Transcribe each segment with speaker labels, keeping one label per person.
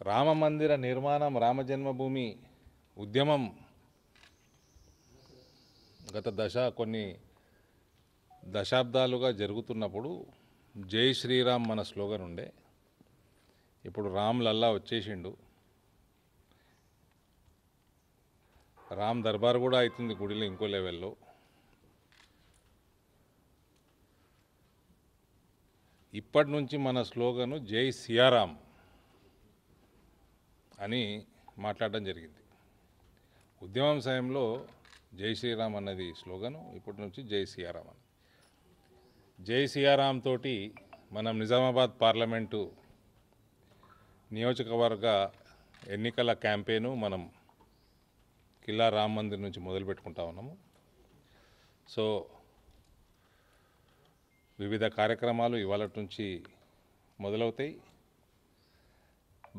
Speaker 1: రామ మందిర నిర్మాణం, రామజన్మభూమి ఉద్యమం కొన్ని దశాబ్దాలుగా జరుగుతున్నప్పుడు జై శ్రీరామ్ మన స్లోగన్ ఉండే. ఇప్పుడు రామ్ లల్లా వచ్చేసిండు. రామ్ దర్బార్ కూడా అవుతుంది గుడిలో ఇంకో లెవెల్లో. ఇప్పటి నుంచి మన స్లోగను జై సియారాం అని మాట్లాడడం జరిగింది. ఉద్యమం సమయంలో జై శ్రీరామ్ అన్నది స్లోగను, ఇప్పటి నుంచి జై సియారాం అని. జై సియారాం తోటి మనం నిజామాబాద్ పార్లమెంటు నియోజకవర్గ ఎన్నికల క్యాంపెయిను మనం కిల్లా రామ్ మందిర్ నుంచి మొదలు పెట్టుకుంటా ఉన్నాము. సో వివిధ కార్యక్రమాలు ఇవాళ నుంచి మొదలవుతాయి.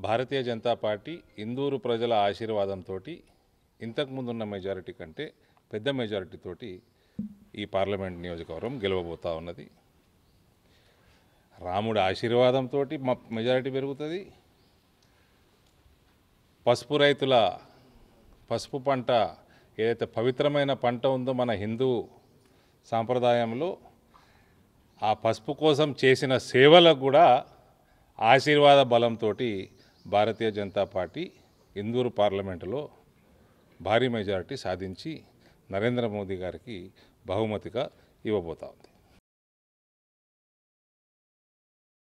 Speaker 1: భారతీయ జనతా పార్టీ ఇందూరు ప్రజల ఆశీర్వాదంతో ఇంతకుముందున్న మెజారిటీ కంటే పెద్ద మెజారిటీ తోటి ఈ పార్లమెంట్ నియోజకవర్గం గెలవబోతూ ఉన్నది. రాముడి ఆశీర్వాదంతో మెజారిటీ పెరుగుతుంది. పసుపు రైతుల పసుపు పంట ఏదైతే పవిత్రమైన పంట ఉందో మన హిందూ సాంప్రదాయంలో, ఆ పసుపు కోసం చేసిన సేవలకు కూడా ఆశీర్వాద బలంతో భారతీయ జనతా పార్టీ ఇందూరు పార్లమెంటులో భారీ మెజారిటీ సాధించి నరేంద్ర మోదీ గారికి బహుమతిగా ఇవ్వబోతా ఉంది.